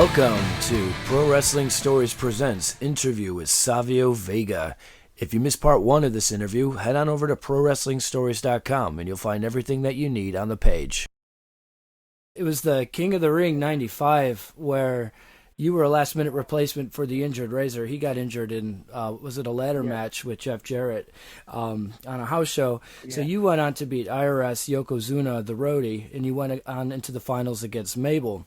Welcome to Pro Wrestling Stories Presents Interview with Savio Vega. If you missed part one of this interview, head on over to ProWrestlingStories.com and you'll find everything that you need on the page. It was the King of the Ring 95 where you were a last-minute replacement for the injured Razor. He got injured in, was it a ladder match with Jeff Jarrett on a house show? Yeah. So you went on to beat IRS, Yokozuna, the roadie, and you went on into the finals against Mabel.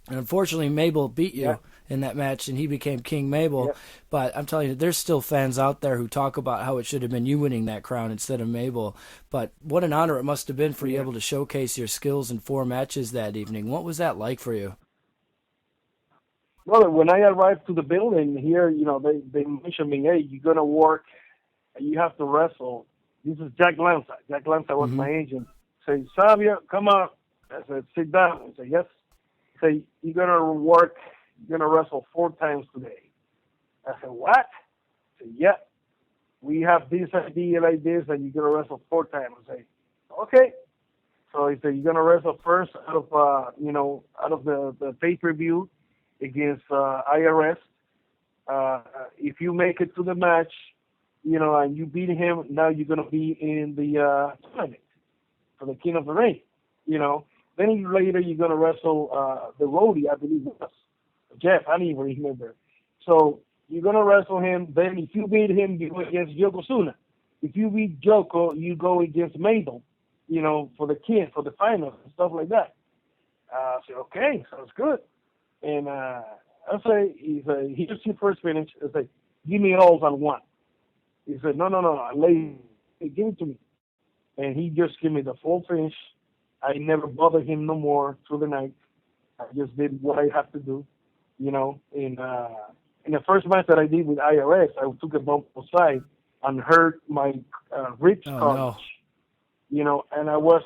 And unfortunately, Mabel beat you in that match, and he became King Mabel. Yeah. But I'm telling you, there's still fans out there who talk about how it should have been you winning that crown instead of Mabel. But what an honor it must have been for you able to showcase your skills in 4 matches that evening. What was that like for you? Well, when I arrived to the building here, they mentioned me, hey, you're going to work, you have to wrestle. This is Jack Lanza. Jack Lanza was my agent. Say, Savio, come on. I said, sit down. I said, yes. Say, you're going to work, you're going to wrestle 4 times today. I said, what? I said, yeah. We have this idea like this, and you're going to wrestle 4 times. I say, okay. So he said, you're going to wrestle first out of the pay-per-view against IRS. If you make it to the match, and you beat him, now you're going to be in the tournament for the King of the Ring, Then later you're going to wrestle the roadie, I believe it was. Jeff, I don't even remember. So you're going to wrestle him. Then if you beat him, you go against Yokozuna. If you beat Joko, you go against Mabel, for the King, for the finals and stuff like that. I said, okay, sounds good. And I say, here's your first finish. I say, give me it all on one. He said, no, give it to me. And he just gave me the full finish. I never bothered him no more through the night. I just did what I have to do, In the first match that I did with IRS, I took a bump aside and hurt my ribs cartilage, and I was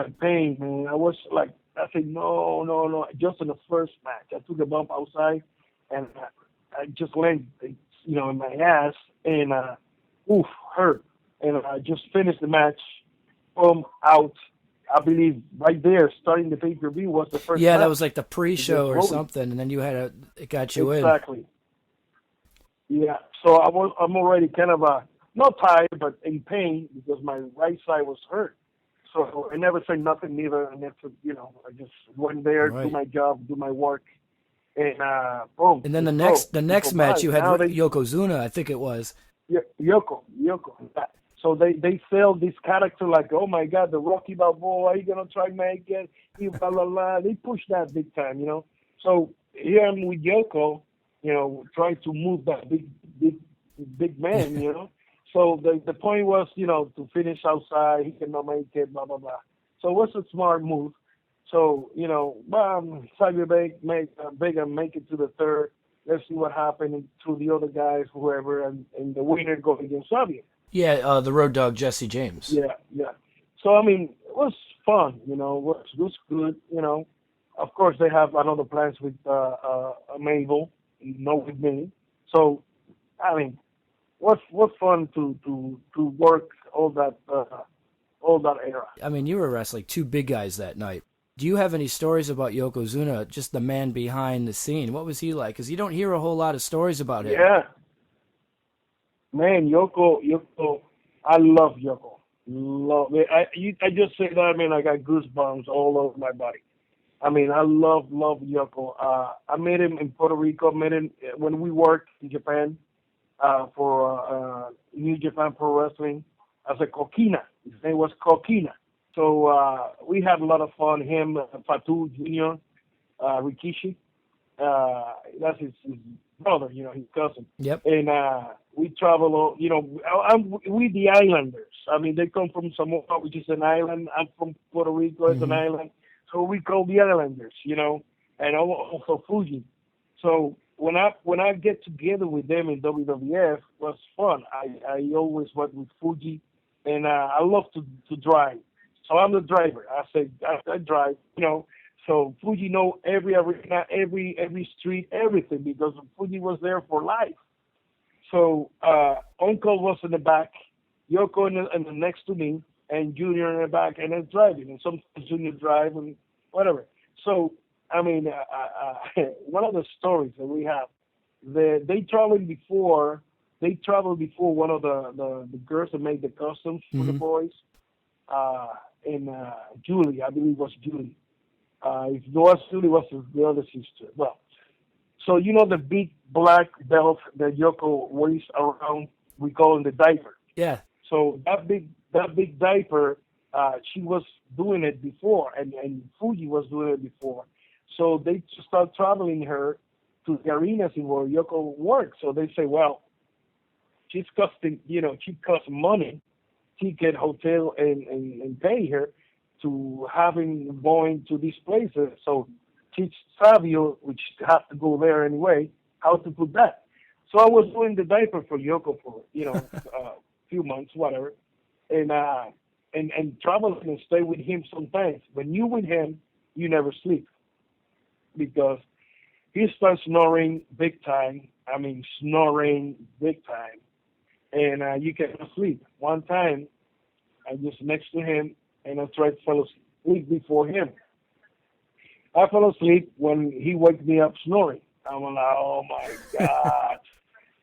in pain, man. I was like, I said, no. Just in the first match, I took a bump outside, and I just landed, in my ass, and hurt. And I just finished the match, out. I believe right there, starting the pay-per-view was the first. Yeah, match. That was like the pre-show or something, and then you had it got you in. Exactly. Yeah, so I'm already kind of not tired, but in pain because my right side was hurt. So I never said nothing neither, and that's I just went there, do my job, do my work, and boom. And then the next match you had Yokozuna, I think it was. Yeah, Yoko. So they sell this character like, oh my God, the Rocky Balboa, are you gonna try make it? Blah blah blah. They push that big time, So here I'm with Yoko, trying to move that big man, So the point was, to finish outside, he cannot make it, blah blah blah. So it was a smart move. So Savio Vega make it to the third. Let's see what happened to the other guys, whoever, and the winner goes against Savio. Yeah, the road dog Jesse James. Yeah. So it was fun. It was good. Of course they have another plans with Mabel, not with me. So what's fun to work all that era. You were wrestling 2 big guys that night. Do you have any stories about Yokozuna, just the man behind the scene? What was he like? Because you don't hear a whole lot of stories about him. Yeah. Man, Yoko, I love Yoko. Love it. I just say that, I got goosebumps all over my body. I love Yoko. I met him in Puerto Rico. Met him when we worked in Japan for New Japan Pro Wrestling as a Kokina. His name was Kokina. So we had a lot of fun. Him, Fatu Jr., Rikishi. That's his brother, his cousin. Yep. And we travel, we the islanders. They come from Samoa, which is an island. I'm from Puerto Rico, it's an island. So we call the islanders, and also Fuji. So when I get together with them in WWF, it was fun. I always went with Fuji, and I love to drive. So I'm the driver. I drive, So Fuji know every arena, every street, everything, because Fuji was there for life. So Uncle was in the back, Yoko in the next to me, and Junior in the back, and then driving. And sometimes Junior drive and whatever. So I mean, one of the stories that we have, they traveled before. They traveled before one of the girls that made the costumes for the boys. And Julie, I believe was Julie. If it was Julie, was the other sister. Well, so you know the big black belt that Yoko wears around, we call it the diaper. Yeah. So that big diaper, she was doing it before, and Fuji was doing it before. So they start traveling her to the arenas in where Yoko works. So they say, well, she's costing, she costs money, ticket, hotel, and pay her to having going to these places. So teach Savio, which have to go there anyway, how to put that. So I was doing the diaper for Yoko for, a few months, whatever, and travel and stay with him sometimes. When you with him, you never sleep because he starts snoring big time. I mean, snoring big time. And you cannot sleep. One time, I just next to him, and I tried to fall asleep before him. I fell asleep when he woke me up snoring. I'm like, oh my God.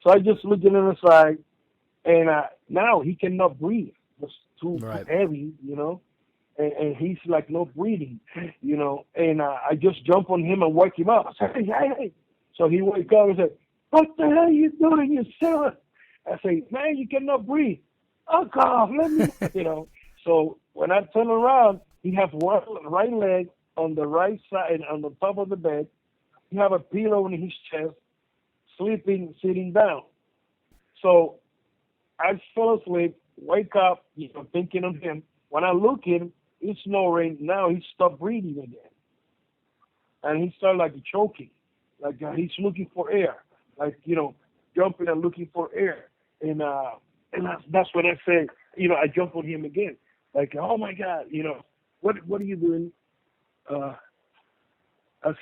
So I just looked in the side, and now he cannot breathe. It's too heavy, and he's like not breathing, and I just jump on him and wake him up. I said, hey. So he wake up and said, what the hell are you doing, you silly? I say, man, you cannot breathe. Oh, God, let me, So when I turn around, he has one right leg on the right side, on the top of the bed. He have a pillow in his chest, sleeping, sitting down. So I fell asleep, wake up, thinking of him. When I look at him, he's snoring. Now he stopped breathing again. And he started like choking, like he's looking for air, like, jumping and looking for air. And that's when I say, I jump on him again. Like, oh my God, what are you doing? I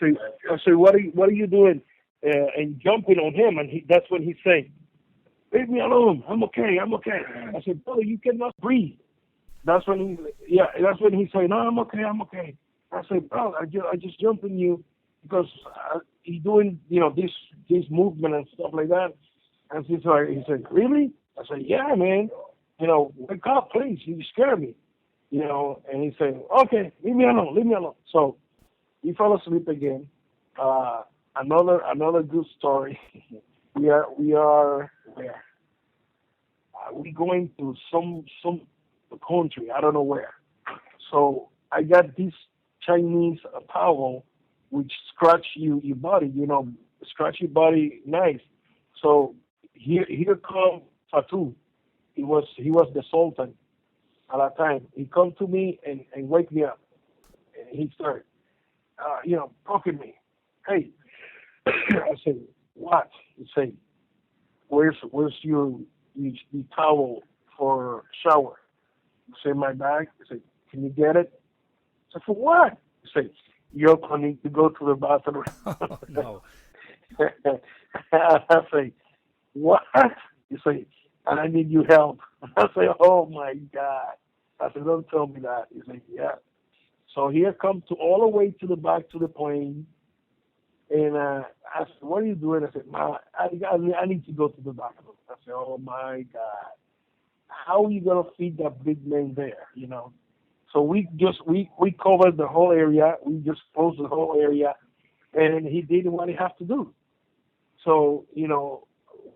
say, what are you doing? And jumping on him, and that's when he's saying, leave me alone. I'm okay. I said, brother, you cannot breathe. That's when he say, no, I'm okay. I said, bro, I just jumped on you because he's doing, this movement and stuff like that. And he said, really? I said, yeah, man. Wake up, please. You scare me. And he said, okay, leave me alone. So he fell asleep again. Another good story. We are where? We going to some country. I don't know where. So I got this Chinese towel which scratch your body. Scratch your body nice. So here come Fatu. He was the Sultan at that time. He come to me and wake me up. And he started, poking me. Hey, I said, what? He said, where's your towel for shower? I said, my bag. I said, can you get it? I said, for what? He said, Yoko need to go to the bathroom. Oh, no. I say, what? He say, I need your help. I say, oh my God. I said, don't tell me that. He said, yeah. So here come all the way to the back to the plane. And I said, what are you doing? I said, I need to go to the bathroom. I said, oh my God. How are you going to feed that big man there, So we covered the whole area. We just closed the whole area. And he did what he had to do. So, it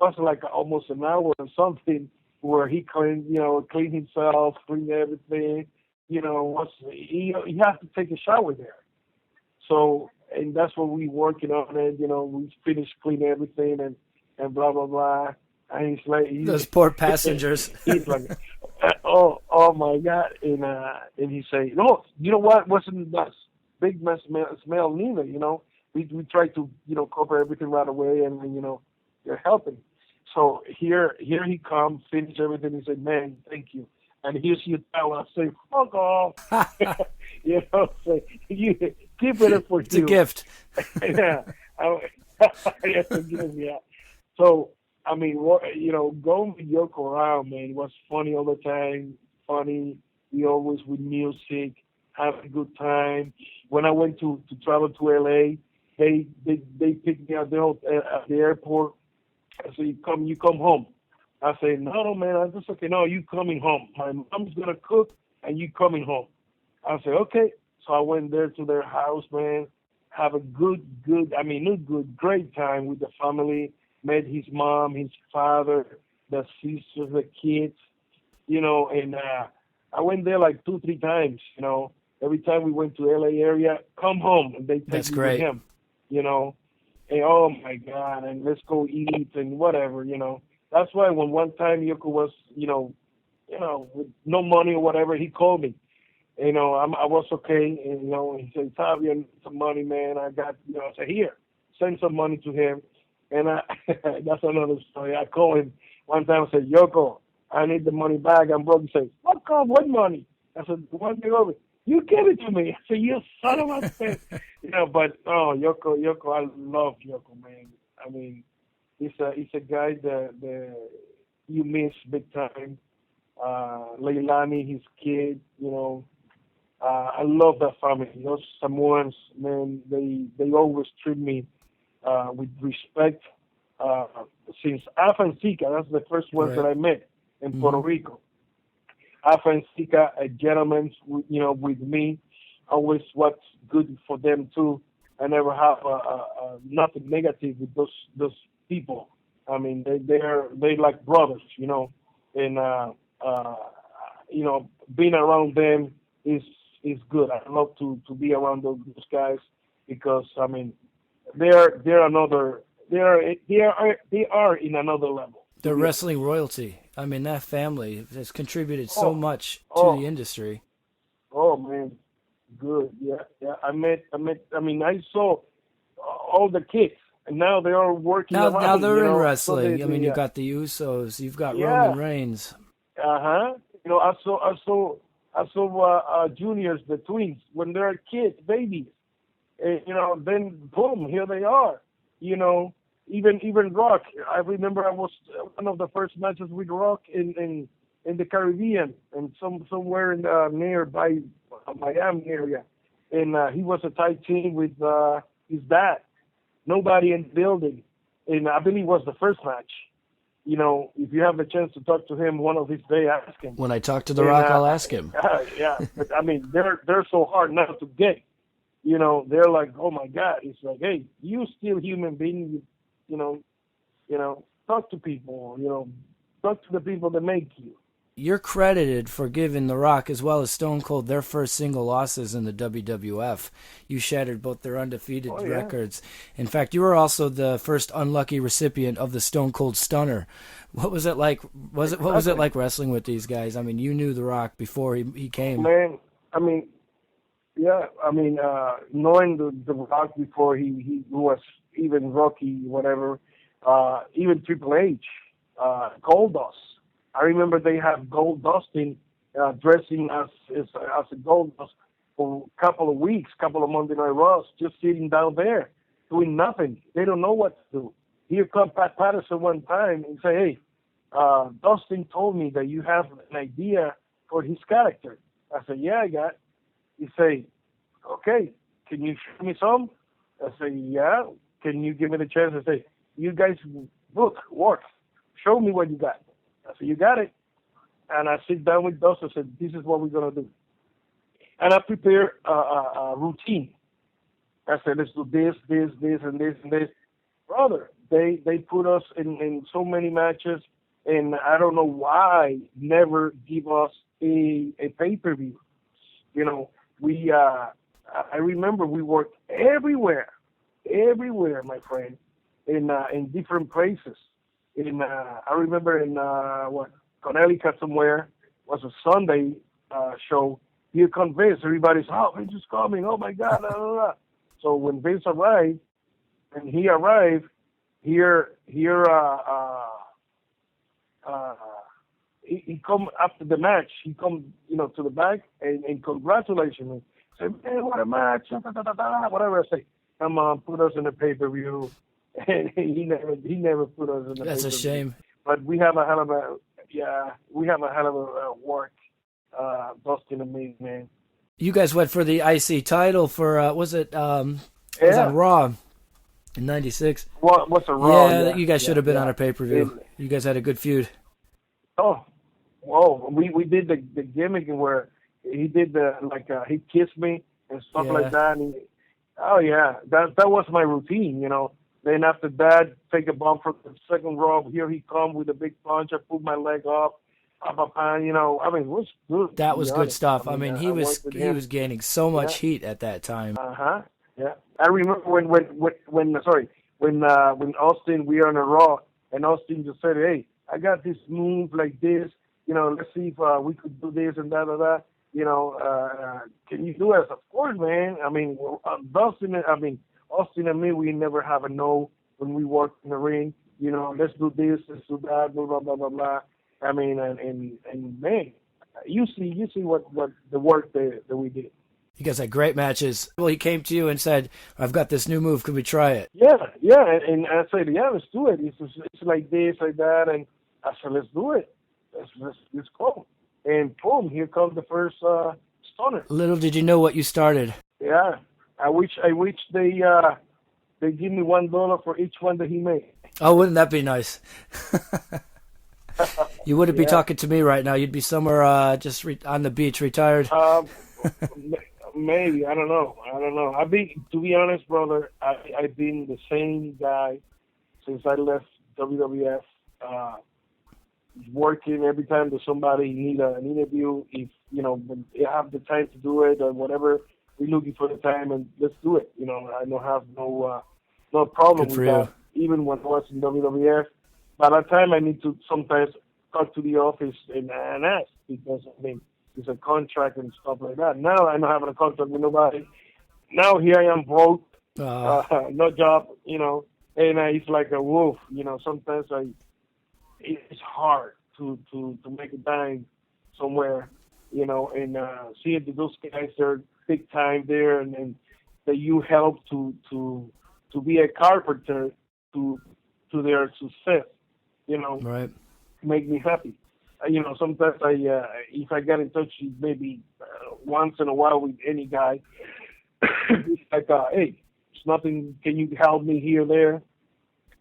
was like almost an hour or something where he cleaned himself, cleaned everything. He had to take a shower there. So, and that's what we working on it. We finished cleaning everything and blah, blah, blah. And he's like, those poor passengers. He's like, oh my God. And he say, no, you know what? Wasn't that big mess smell neither, We try to, cover everything right away and, they're helping. So here he comes, finish everything. He said, man, thank you. And here's your towel. I say, fuck off. Say, you keep it for you. It's a gift. Yeah. It's a gift, yeah. So, I mean, going with Yoko around, man, it was funny all the time. Funny. We always with music, have a good time. When I went to travel to LA, they picked me at at the airport. I said, you come home. I say, no, man, I'm just okay. No, you coming home. My mom's gonna cook, and you coming home. I say, okay. So I went there to their house, man. Have a great time with the family. Met his mom, his father, the sisters, the kids, and I went there like 2, 3 times, Every time we went to LA area, come home, and they take That's me great. with him, And oh my God, and let's go eat and whatever, That's why when one time Yoko was, with no money or whatever, he called me. I was okay, and he said, Savio, I need some money, man. I got, I said, here, send some money to him, and that's another story. I called him one time. I said, Yoko, I need the money back. I'm broke. He said, what money? I said, the one thing over. You give it to me. I said, you son of a bitch. But Yoko, I love Yoko, man. I mean, he's a guy that you miss big time. Leilani, his kid, I love that family. Those Samoans, man, they always treat me with respect. Since Afa and Sika, that's the first ones Right. that I met in Puerto Rico. Afa and Sika, a gentleman, with me, always what's good for them too. I never have nothing negative with those people. I mean, they like brothers, and being around them is good. I love to be around those guys because I mean they're they are in another level. They're wrestling royalty. I mean, that family has contributed so much to oh, the industry. Oh man, good. Yeah. I saw all the kids, and now they are working Now, around. now they're in So wrestling. I mean, you've got the Usos, you've got Roman Reigns. I saw juniors, the twins, when they're kids, babies. Then boom, here they are. Even Rock. I remember I was one of the first matches with Rock in the Caribbean and somewhere in nearby Miami area, and he was a tight team with his dad. Nobody in the building, and I believe it was the first match. If you have the chance to talk to him one of these days, ask him. When I talk to The Rock, I'll ask him. Yeah, but I mean, they're so hard not to get. They're like, oh my God. It's like, hey, you still human being. Talk to people. Talk to the people that make you. You're credited for giving The Rock as well as Stone Cold their first single losses in the WWF. You shattered both their undefeated records. In fact, you were also the first unlucky recipient of the Stone Cold Stunner. What was it like? What was it like wrestling with these guys? I mean, you knew The Rock before he came. Man, I mean, knowing the Rock before he was even Rocky, whatever, even Triple H, Goldust. I remember they had Gold Dustin dressing as a Goldust for a couple of weeks, couple of Monday Night Raws, just sitting down there doing nothing. They don't know what to do. Here come Pat Patterson one time and say, hey, Dustin told me that you have an idea for his character. I said, yeah, I got it. He say, okay, can you show me some? I say, yeah. Can you give me the chance? I say, you guys work. Show me what you got. I said, you got it. And I sit down with Dustin. I said, this is what we're going to do. And I prepare a routine. I said, let's do this, and this. Brother, they put us in so many matches, and I don't know why never give us a pay-per-view. I remember we worked everywhere, my friend, in different places. I remember in Connecticut somewhere was a Sunday show. Here comes Vince. Everybody's, Vince is coming. Oh my God! Blah, blah, blah. So when Vince arrived, he come after the match. He come, to the back and congratulated me. Say, man, what a match! Whatever I say. Come on, put us in the pay-per-view. And he never put us in the. That's a shame. But we have a hell of a work. Dustin and me, man. You guys went for the IC title for it was on Yeah. Raw in '96. What's a Raw? Yeah, Yeah, you guys should yeah, have been on yeah. a pay-per-view. And, You guys had a good feud. oh, whoa, we did the gimmick where he did he kissed me and stuff like Yeah. that. And oh yeah, that was my routine, you know. Then after that, take a bump from the second rope. Here he come with a big punch. I put my leg up, you know. I mean, it was good to That be was good honest. stuff. I I mean, mean, I worked with he him. was gaining so Yeah. much heat at that time. Uh-huh. Yeah. I remember when Austin we were on a Raw and Austin just said, "Hey, I got this move like this. You know, let's see if we could do this and that. You know, can you do it?" Of course, man. I mean, Austin and me, we never have a no when we work in the ring. You know, let's do this, let's do that, blah blah blah blah blah. I mean, and man, you see what the work that we did. You guys had great matches. Well, he came to you and said, "I've got this new move. Can we try it?" Yeah, and I said, yeah, let's do it. It's like this, like that, and I said, let's do it. Let's go. And boom, here comes the first stunner. Little did you know what you started. Yeah, I wish they give me $1 for each one that he made. Oh, wouldn't that be nice? You wouldn't be Yeah. talking to me right now. You'd be somewhere on the beach, retired. Maybe I don't know. To be honest, brother. I've been the same guy since I left WWF. Working every time that somebody need an interview. If you know, when you have the time to do it or whatever, we're looking for the time and let's do it. You know, I don't have no problem Good for with that. Even when I was in WWF, by that time I need to sometimes talk to the office and ask because I mean it's a contract and stuff like that. Now I'm not having a contract with nobody. Now here I am broke, no job, you know, and it's like a wolf, you know. Sometimes it's hard to make a dime somewhere, you know, and seeing that those guys are big time there and that you help to be a carpenter to their success, you know, Right. make me happy. You know, sometimes if I get in touch maybe once in a while with any guy, it's like, hey, it's nothing. Can you help me here, there?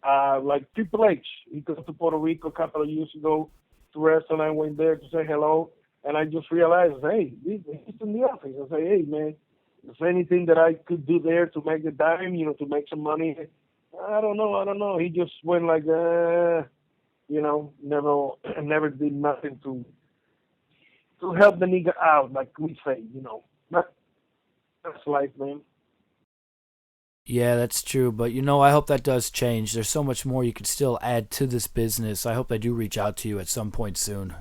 Like Triple H, he goes to Puerto Rico a couple of years ago to wrestle, and I went there to say hello, and I just realized, hey, he's in the office. I say, hey, man, is there anything that I could do there to make a dime, you know, to make some money? I don't know. He just went like, you know, never did nothing to help the nigga out, like we say, you know. That's life, man. Yeah, that's true. But I hope that does change. There's so much more you could still add to this business. I hope they do reach out to you at some point soon.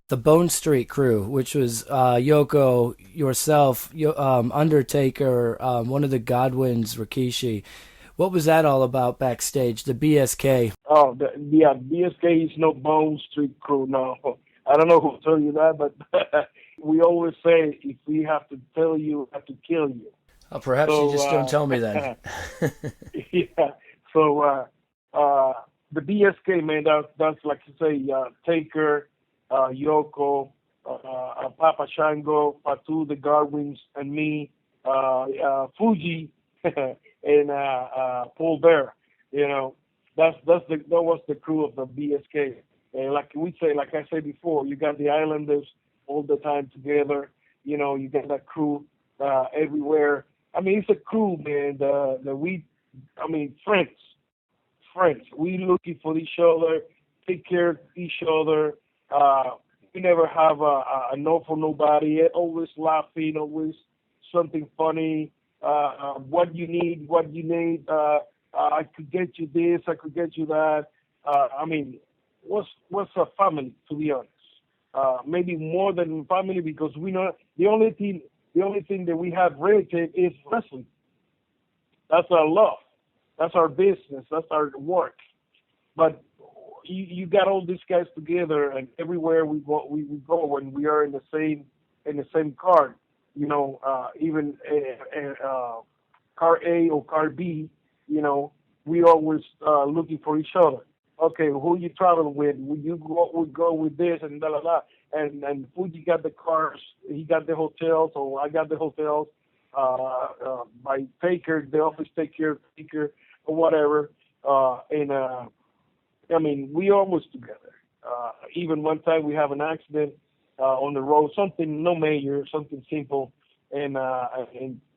The Bone Street crew, which was Yoko, yourself, Undertaker, one of the Godwins, Rikishi. What was that all about backstage? The B.S.K. Oh, yeah, B.S.K. is no Bone Street crew, no. I don't know who told you that, but we always say if we have to tell you, we have to kill you. Oh, perhaps you just don't tell me then. Yeah. So the B.S.K. man, that's like you say, Taker, Yoko, Papa Shango, Fatu, the Garwins, and me, Fuji, and Paul Bear. You know, that was the crew of the B.S.K. And like I said before, you got the Islanders all the time together. You know, you got that crew everywhere. I mean, it's a crew, man. Friends. We looking for each other, take care of each other. We never have a no for nobody. Always laughing, always something funny. What you need. I could get you this. I could get you that. I mean, what's a family, to be honest? Maybe more than family because we know the only thing that we have relative is wrestling. That's our love. That's our business. That's our work. But you got all these guys together, and everywhere we go when we are in the same card. You know, even car A or car B. You know, we always looking for each other. okay, who you traveling with? Would you go with this and blah blah blah? And Fuji got the cars, he got the hotels, or I got the hotels. My taker, the office take care of taker or whatever. I mean, we always together. Even one time we have an accident on the road, something no major, something simple, and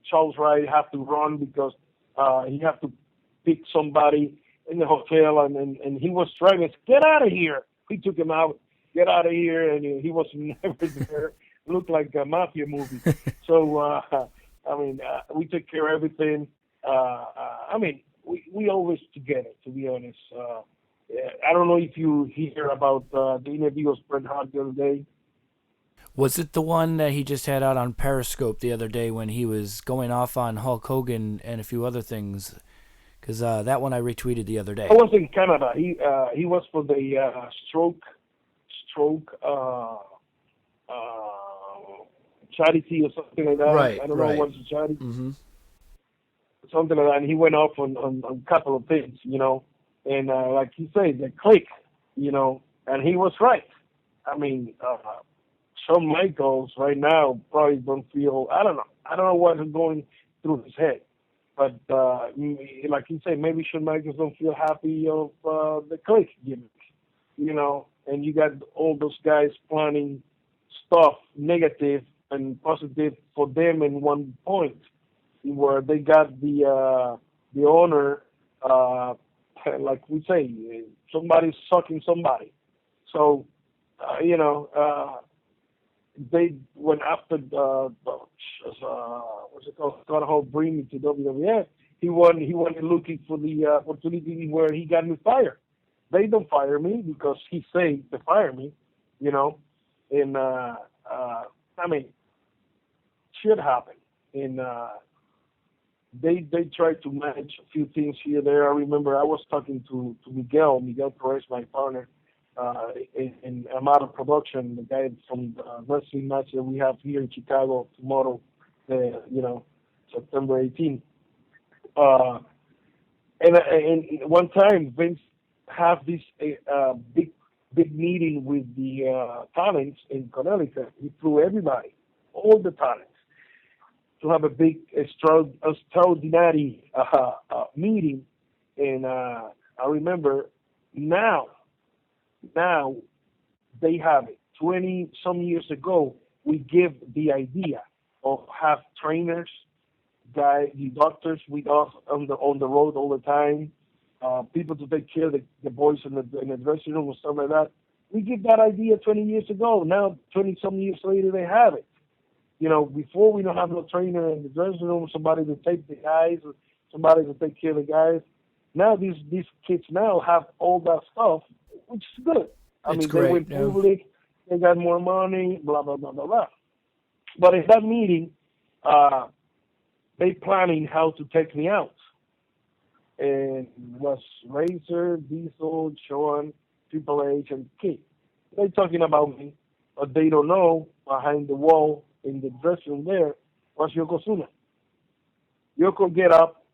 Charles Wright have to run because he have to pick somebody in the hotel, and he was driving. Get out of here! We took him out. Get out of here! And he was never there. Looked like a mafia movie. So I mean, we took care of everything. I mean, we always together. To be honest, I don't know if you hear about the interview of Bret Hart the other day. Was it the one that he just had out on Periscope the other day when he was going off on Hulk Hogan and a few other things? Because that one I retweeted the other day. I was in Canada. He was for the stroke charity or something like that. Right, I don't right. know what's the charity. Mm-hmm. Something like that. And he went off on a couple of things, and like he said, the Kliq, and he was right. I mean, Shawn Michaels right now probably don't feel. I don't know what is going through his head. But like you say, maybe Shawn Michaels don't feel happy of the Kliq gimmick, and you got all those guys planning stuff, negative and positive for them in one point, where they got the owner, like we say, somebody's sucking somebody. So, they went after what's it called? Scott Hall bring me to WWF. He wanted looking for the opportunity where he got me fired. They don't fire me because he said to fire me, and I mean, shit happened, and they tried to manage a few things here there. I remember I was talking to Miguel Perez, my partner. In amount of production, the guy from the wrestling match that we have here in Chicago tomorrow, September 18th. And one time Vince had this big meeting with the talents in Connecticut. He flew everybody, all the talents, to have a big extraordinary meeting. And I remember now they have it. 20 some years ago, we give the idea of have trainers, the doctors with us on the road all the time, people to take care of the boys in the dressing room or stuff like that. We give that idea 20 years ago. Now, 20 some years later, they have it. Before we don't have no trainer in the dressing room, somebody to take the guys, or somebody to take care of the guys. Now these kids now have all that stuff, which is good. I mean, great, they went public, they got more money, blah, blah, blah, blah, blah. But in that meeting, they planning how to take me out. And it was Razor, Diesel, Shawn, Triple H, and Kliq. They're talking about me, but they don't know behind the wall in the dressing room there was Yokozuna. Yoko get up,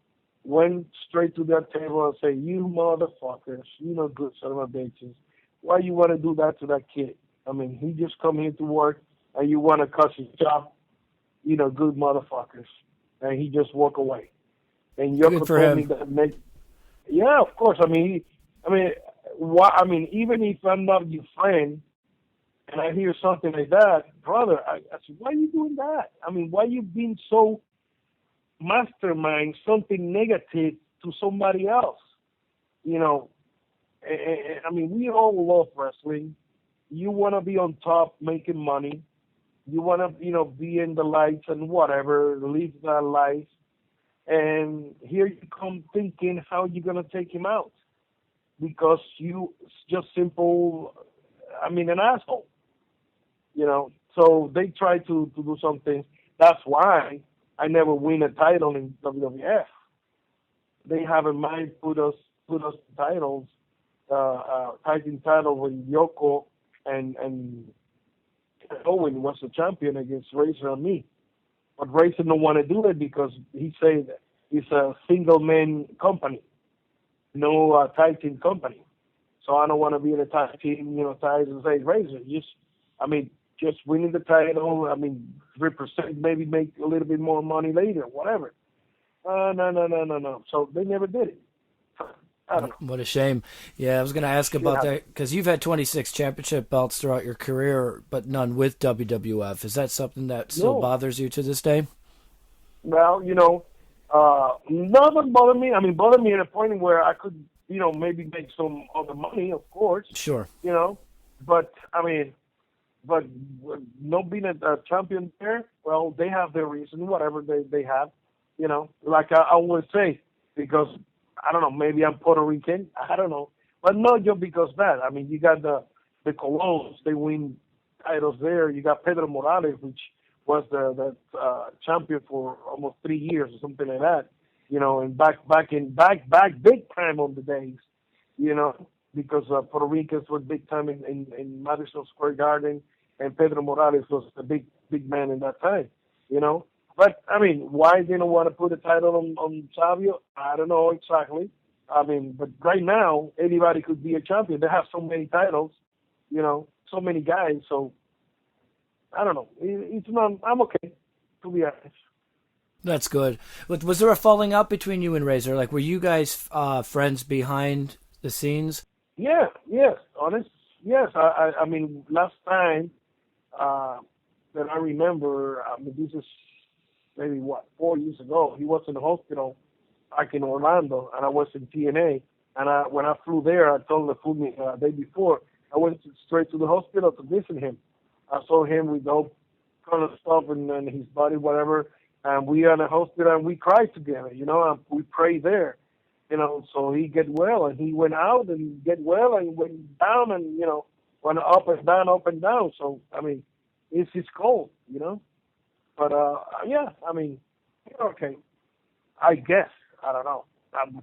went straight to that table and say, "You motherfuckers, good son of a bitches. Why you want to do that to that kid? I mean, he just come here to work, and you want to cut his job. Good motherfuckers." And he just walk away. And Yoko told me that. Yeah, of course. Even if I'm not your friend, and I hear something like that, brother, I said, why are you doing that? I mean, why you being so mastermind something negative to somebody else? We all love wrestling. You want to be on top, making money. You want to, be in the lights and whatever, live that life. And here you come thinking how you're going to take him out. Because you just simple, an asshole. So they try to do something. That's why I never win a title in WWF. They have in mind put us titles, tag team title with Yoko and Owen was the champion against Razor and me. But Razor don't want to do it because he said it's a single man company, no tag team company. So I don't want to be in a tag team, Tyson say Razor. Just winning the title. Represent, maybe make a little bit more money later, whatever. No. So they never did it. I don't know. What a shame. Yeah, I was going to ask about that because you've had 26 championship belts throughout your career, but none with WWF. Is that something that still bothers you to this day? Well, nothing bothered me. Bothered me at a point where I could, maybe make some other money, of course. Sure. But not being a champion there, well, they have their reason, whatever they have, Like I always say, because I don't know, maybe I'm Puerto Rican, I don't know, but not just because of that. You got the Colons, they win titles there. You got Pedro Morales, which was the champion for almost 3 years or something like that. And back big time on the days, because Puerto Ricans were big time in Madison Square Garden, and Pedro Morales was the big man in that time, But, why they don't want to put a title on Savio? I don't know exactly. But right now, anybody could be a champion. They have so many titles, so many guys. So, I don't know. It's not, I'm okay, to be honest. That's good. Was there a falling out between you and Razor? Like, were you guys friends behind the scenes? Yeah, yes, honest. Yes, last time that I remember, this is maybe 4 years ago. He was in the hospital back in Orlando, and I was in TNA. And when I flew there, I told him to flew me the day before. I went straight to the hospital to visit him. I saw him with all kind of stuff and his body, whatever. And we are in the hospital and we cried together, and we prayed there, so he get well, and he went out and get well and went down and, went up and down, up and down. So, it's his cold, But, okay. I guess. I don't know.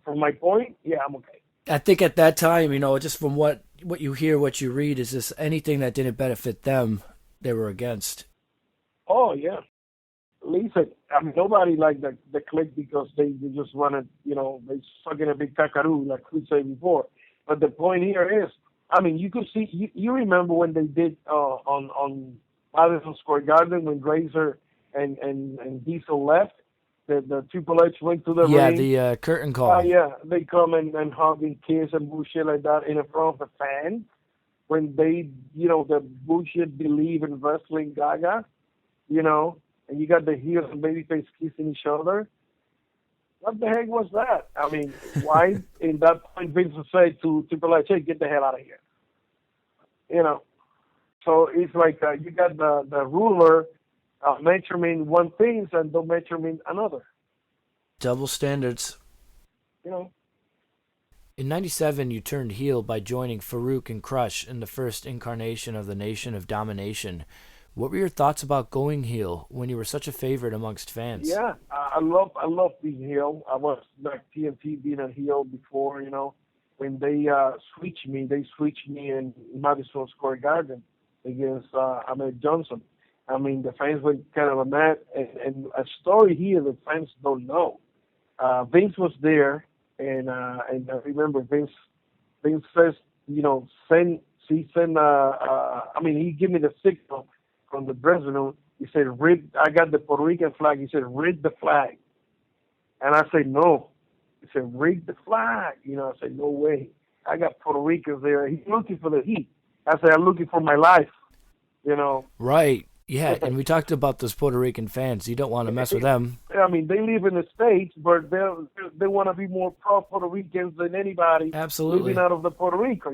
From my point, yeah, I'm okay. I think at that time, just from what you hear, what you read, is this anything that didn't benefit them, they were against. Oh, yeah. Listen, nobody liked the Kliq because they just wanted, they suck in a big kakaru, like we said before. But the point here is, you could see, you remember when they did on Madison Square Garden when Razor and Diesel left, the Triple H went to the ring. Yeah, the curtain call. Yeah, they come and hug and kiss and bullshit like that in front of the fans when they, the bullshit believe in wrestling gaga, and you got the heels and babyface kissing each other. What the heck was that? Why in that point Vince would say to Triple H, hey, get the hell out of here. So it's like you got the ruler measuring one thing and don't measuring another. Double standards. In 97, you turned heel by joining Farouk and Crush in the first incarnation of the Nation of Domination. What were your thoughts about going heel when you were such a favorite amongst fans? Yeah, I love being heel. I was like TNT being a heel before, When they switched me in Madison Square Garden against Ahmed Johnson. The fans were kind of mad. And a story here that fans don't know. Vince was there, and I remember Vince says, he gave me the signal from the dressing room. He said, I got the Puerto Rican flag. He said, rig the flag. And I said, no. He said, rig the flag. I said, no way. I got Puerto Ricans there. He's looking for the heat. I said, I'm looking for my life, Right. Yeah, and we talked about those Puerto Rican fans. You don't want to mess with them. They live in the States, but they want to be more pro-Puerto Ricans than anybody. Absolutely. Living out of the Puerto Rico,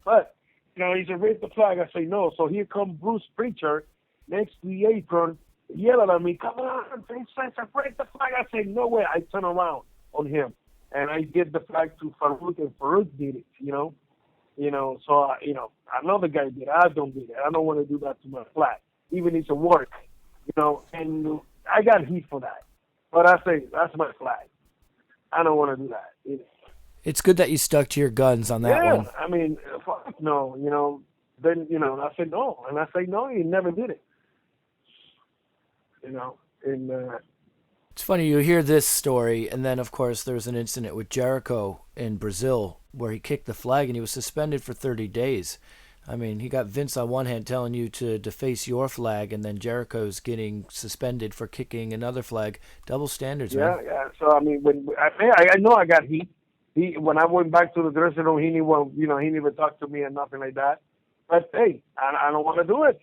But, he said, raise the flag. I say, no. So here comes Bruce Pritchard next to the apron, yelling at me, come on, raise the flag. I say, no way. I turn around on him, and I get the flag to Farouk, and Farouk did it, So, another guy did it. I don't do it. I don't want to do that to my flag, even if it's a work, and I got heat for that. But I say, that's my flag. I don't want to do that. It's good that you stuck to your guns on that one. Fuck no, Then, I said no. And I say no, he never did it. It's funny you hear this story, and then of course there was an incident with Jericho in Brazil where he kicked the flag and he was suspended for 30 days. I mean, he got Vince on one hand telling you to deface your flag, and then Jericho's getting suspended for kicking another flag. Double standards, man. Yeah. So I mean, I know I got heat. When I went back to the dressing room, he never talked to me and nothing like that. But hey, I don't want to do it.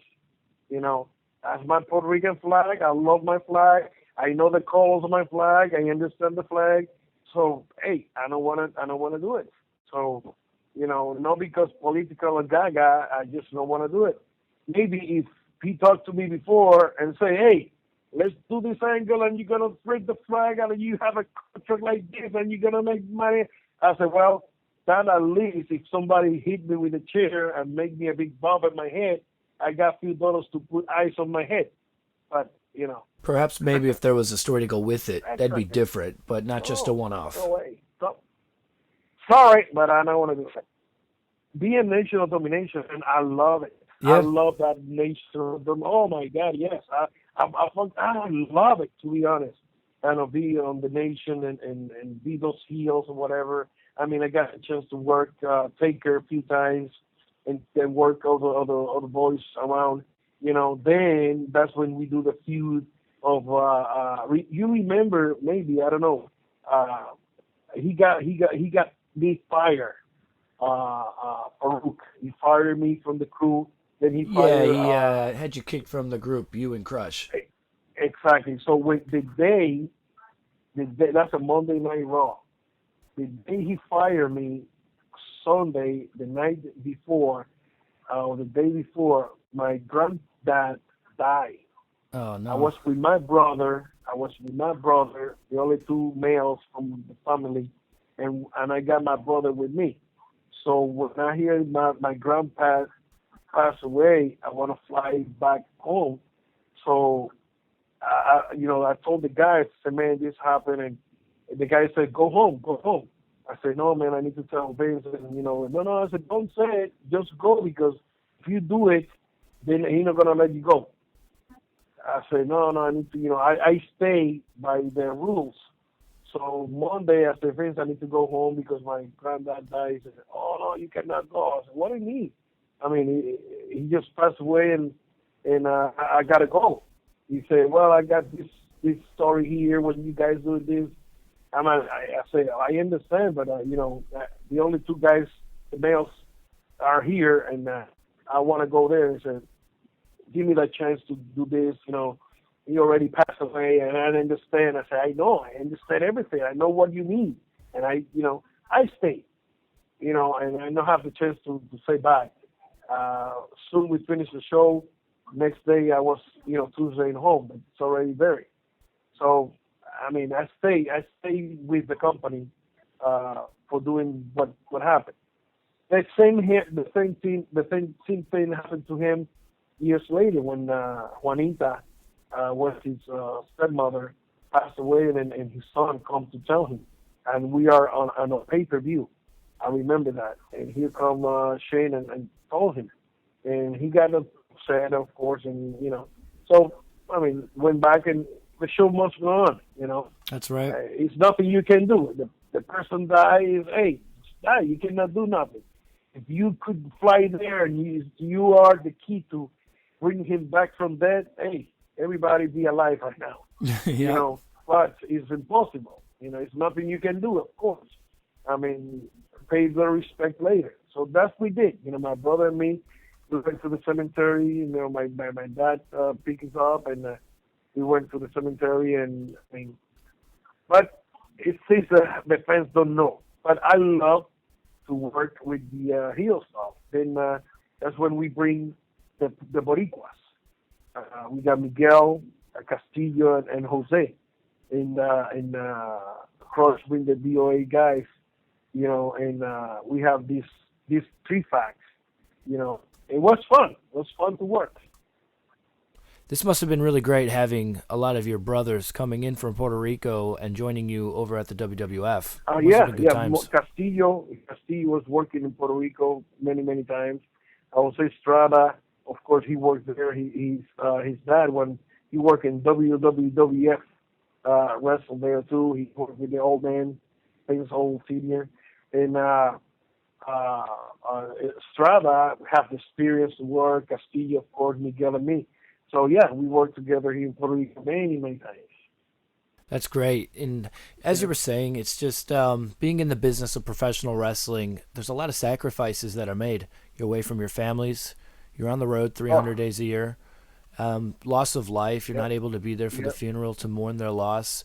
That's my Puerto Rican flag. I love my flag. I know the colors of my flag. I understand the flag. So hey, I don't want to do it. So not because political or gaga. I just don't want to do it. Maybe if he talked to me before and say, hey, let's do this angle and you're gonna break the flag and you have a contract like this and you're gonna make money. I said, well, that at least if somebody hit me with a chair and make me a big bump in my head, I got a few dollars to put ice on my head. But Perhaps maybe if there was a story to go with it, that's that'd be okay. different, but not just a one-off. No way. So, sorry, but I don't want to do it. Being Nation of Domination, and I love it. Yeah. I love that Nation of Domination. Oh my God, yes. I love it, to be honest. And be on the Nation and be those heels or whatever. I mean, I got a chance to work Taker a few times and work all the boys around. Then that's when we do the feud of. You remember? Maybe I don't know. He got me fired. Farouk. He fired me from the crew. Then he fired. Yeah, he had you kicked from the group, you and Crush. Exactly. So with the day, that's a Monday Night Raw. The day he fired me, Sunday, the night before, or the day before, my granddad died. Oh no. I was with my brother, the only two males from the family, and I got my brother with me. So when I hear my grandpa pass away, I want to fly back home. So I told the guys, I said, man, this happened, and the guy said, go home. I said, no, man, I need to tell Vince, and no, I said, don't say it, just go, because if you do it, then he's not gonna let you go. I said, no, I need to, I stay by the rules. So Monday, I said, Vince, I need to go home because my granddad died. He said, oh, no, you cannot go. I said, what do you mean? I mean, he just passed away, and I got to go. He said, well, I got this story here when you guys do this. I say, I understand, but, the only two guys, the males, are here, and I want to go there. He said, give me that chance to do this, he already passed away, and I understand. I said, I know, I understand everything. I know what you mean. And I stayed, and I don't have the chance to say bye. Soon we finished the show. Next day I was, Tuesday home, but it's already buried. So, I mean, I stay with the company for doing what happened. The same thing happened to him years later when Juanita, was his stepmother, passed away, and his son come to tell him, and we are on a pay-per-view. I remember that, and here come Shane and told him, and he got upset, of course, and so I mean, went back, and the show must go on. That's right. It's nothing you can do. The person dies, hey, die. You cannot do nothing. If you could fly there and you are the key to bring him back from death, hey, everybody be alive right now. Yeah. But it's impossible. It's nothing you can do, of course. I mean, pay the respect later. So that's what we did. My brother and me, we went to the cemetery. My dad picked us up, and we went to the cemetery. And but it says the fans don't know. But I love to work with the heel stuff. Then that's when we bring the Boricuas. We got Miguel, Castillo, and Jose, and cross with the DOA guys, and we have these three facts, It was fun. It was fun to work. This must have been really great having a lot of your brothers coming in from Puerto Rico and joining you over at the WWF. Times. Castillo was working in Puerto Rico many times. Jose Estrada, of course, he worked there. His dad, when he worked in WWF wrestled there too. He worked with the old man, famous old senior. And Strada have the experience to work, Castillo, of course, Miguel and me. So yeah, we worked together here in Puerto Rico many times. That's great. And as you were saying, it's just being in the business of professional wrestling, there's a lot of sacrifices that are made. You're away from your families. You're on the road 300 days a year. Loss of life. You're not able to be there for the funeral to mourn their loss.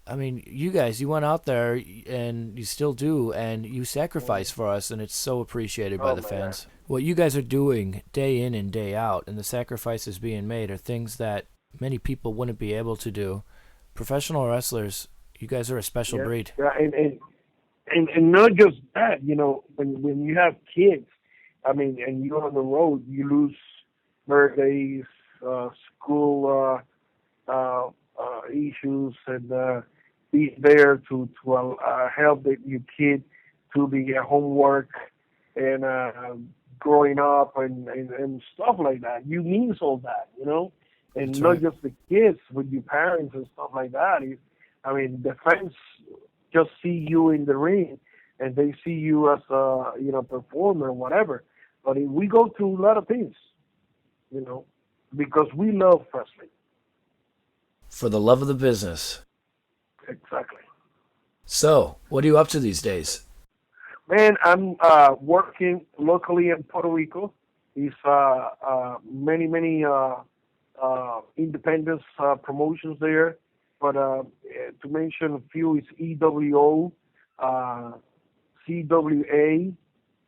I mean, you guys, you went out there, and you still do, and you sacrifice for us, and it's so appreciated by the fans. What you guys are doing day in and day out, and the sacrifices being made, are things that many people wouldn't be able to do. Professional wrestlers, you guys are a special breed. Yeah, and not just that, you know, when you have kids, I mean, and you're on the road, you lose birthdays, school issues, and be there to help your kid to the homework and growing up and stuff like that. You miss all that, you know, and That's not right. just the kids with your parents and stuff like that. I mean, the fans just see you in the ring and they see you as a performer or whatever. But we go through a lot of things, you know, because we love wrestling. For the love of the business. Exactly. So, what are you up to these days? Man, I'm working locally in Puerto Rico. It's many independent promotions there. But to mention a few, it's EWO, CWA,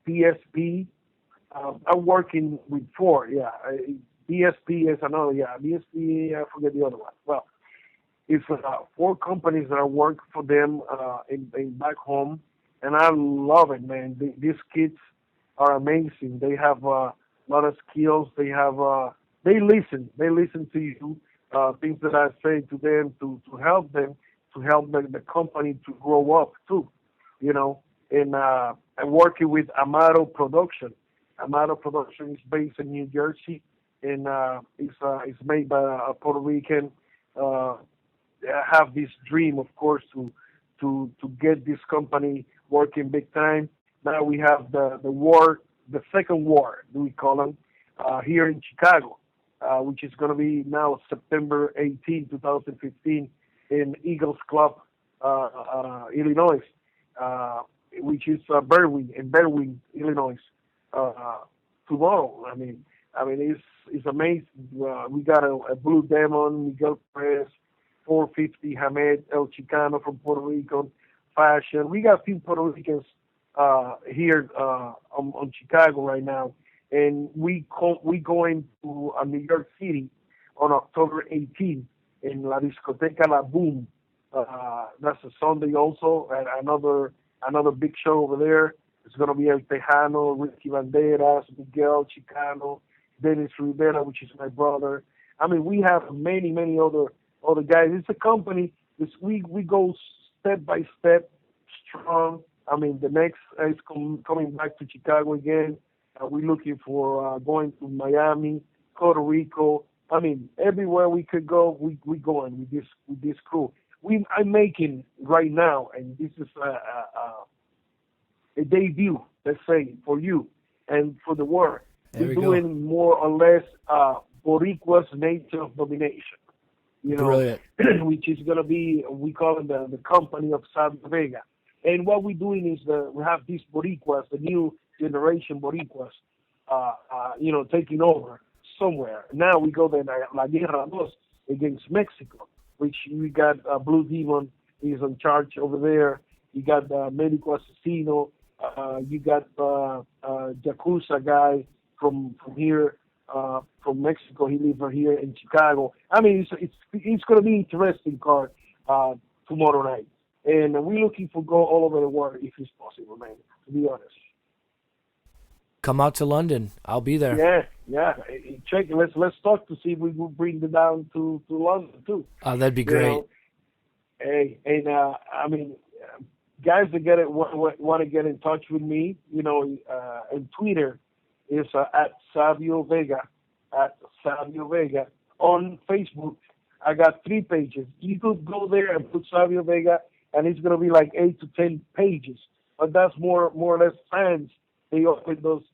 PSP. I'm working with four, yeah. BSP is another, yeah. BSP, I forget the other one. Well, it's four companies that I work for them in back home, and I love it, man. These kids are amazing. They have a lot of skills. They have they listen to you. Things that I say to them to help them, to help the company to grow up too, you know. And I'm working with Amado Production. Amado Production is based in New Jersey, and it's made by a Puerto Rican. I have this dream, of course, to get this company working big time. Now we have the second war, we call them, here in Chicago, which is going to be now September 18, 2015, in Eagles Club, Illinois, which is Berwyn, Illinois, tomorrow. I mean, it's amazing. We got a Blue Demon, Miguel Perez, 450, Hamed El Chicano from Puerto Rico, Fashion. We got a few Puerto Ricans here on Chicago right now, and we going to New York City on October 18th in La Discoteca La Boom. That's a Sunday also, and another big show over there. It's going to be El Tejano, Ricky Banderas, Miguel Chicano, Dennis Rivera, which is my brother. I mean, we have many other guys. It's a company. We go step by step, strong. I mean, the next is coming back to Chicago again. We're looking for going to Miami, Puerto Rico. I mean, everywhere we could go, we going with this crew. I'm making right now, and this is a debut, let's say, for you and for the world. We're doing more or less Boricuas Nation of Domination. You know, Brilliant. Which is going to be, we call it the company of Savio Vega. And what we're doing is we have these Boricuas, the new generation Boricuas, taking over somewhere. Now we go to La Guerra Dos against Mexico, which we got Blue Demon is in charge over there. You got Medico Asesino. You got Yakuza guy from here. From Mexico, he lives here in Chicago. I mean, it's going to be interesting card tomorrow night, and we're looking for go all over the world if it's possible, man. To be honest. Come out to London. I'll be there. Yeah. Check. Let's talk to see if we will bring them down to London too. Oh, that'd be great. Hey, and I mean, guys that want to get in touch with me, and Twitter is at Savio Vega, On Facebook, I got 3 pages. You could go there and put Savio Vega, and it's gonna be like 8 to 10 pages. But that's more or less fans. They open those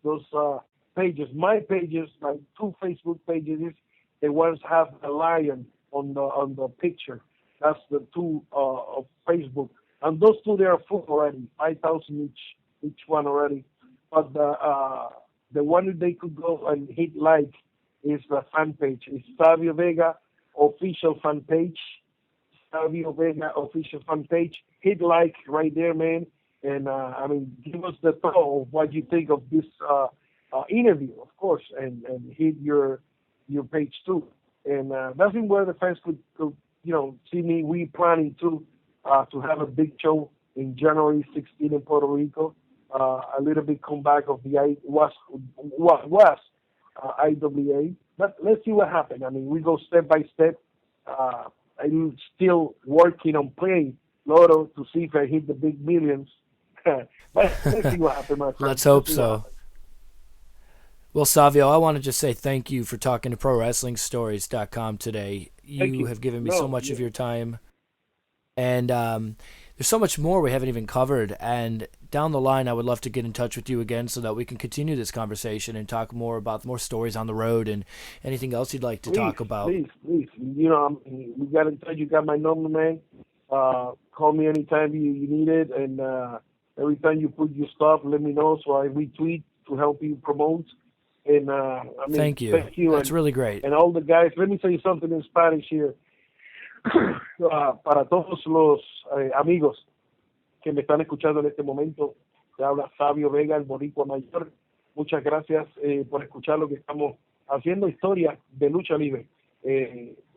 pages. My pages, my 2 Facebook pages, is the ones have a lion on the picture. That's the 2 of Facebook, and those 2 they are full already, 5,000 each one already. But the one that they could go and hit like is the fan page. It's Savio Vega official fan page. Savio Vega official fan page. Hit like right there, man. And I mean, give us the thought of what you think of this interview, of course, and hit your page too. And that's where the fans could see me. We planning to have a big show in January 16 in Puerto Rico. A little bit comeback of the IWA, but let's see what happens. I mean, we go step by step. I'm still working on playing Lotto to see if I hit the big millions. But let's see what happens, my friend. Let's hope so. Well, Savio, I want to just say thank you for talking to ProWrestlingStories.com today. You have given me so much of your time. And there's so much more we haven't even covered. And down the line, I would love to get in touch with you again so that we can continue this conversation and talk more about more stories on the road and anything else you'd like to talk about. Please. We got in touch. You got my number, man. Call me anytime you need it. And every time you put your stuff, let me know so I retweet to help you promote. And thank you. That's really great. And all the guys, let me tell you something in Spanish here. Para todos los amigos que me están escuchando en este momento, te habla Savio Vega, el boricua mayor. Muchas gracias por escuchar lo que estamos haciendo, historia de lucha libre.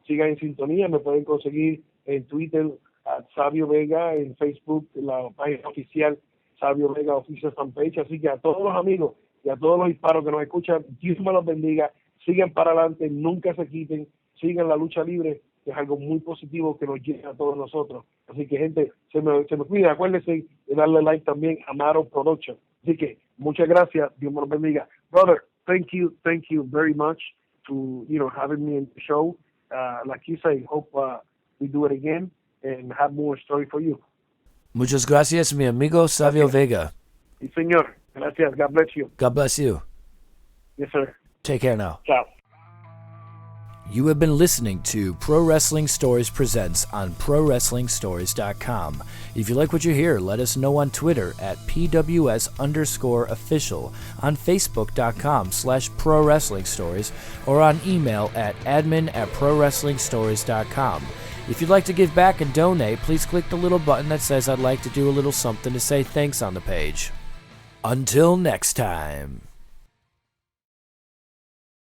Sigan en sintonía, me pueden conseguir en Twitter a Savio Vega, en Facebook, la página oficial Savio Vega Official Fanpage. Así que a todos los amigos y a todos los hispanos que nos escuchan, Dios me los bendiga, sigan para adelante, nunca se quiten, sigan la lucha libre, que es algo muy positivo que nos llega a todos nosotros. Así que, gente, se me cuida. Acuérdense de darle like también a Maro Production. Así que, muchas gracias. Dios me los bendiga. Brother, thank you very much to, having me in the show. Like you say, hope we do it again and have more story for you. Muchas gracias, mi amigo Savio Vega. Sí, señor. Gracias. God bless you. God bless you. Yes, sir. Take care now. Ciao. You have been listening to Pro Wrestling Stories Presents on ProWrestlingStories.com. If you like what you hear, let us know on Twitter at PWS_official, on Facebook.com/ProWrestlingStories, or on email at admin@ProWrestlingStories.com. If you'd like to give back and donate, please click the little button that says I'd like to do a little something to say thanks on the page. Until next time.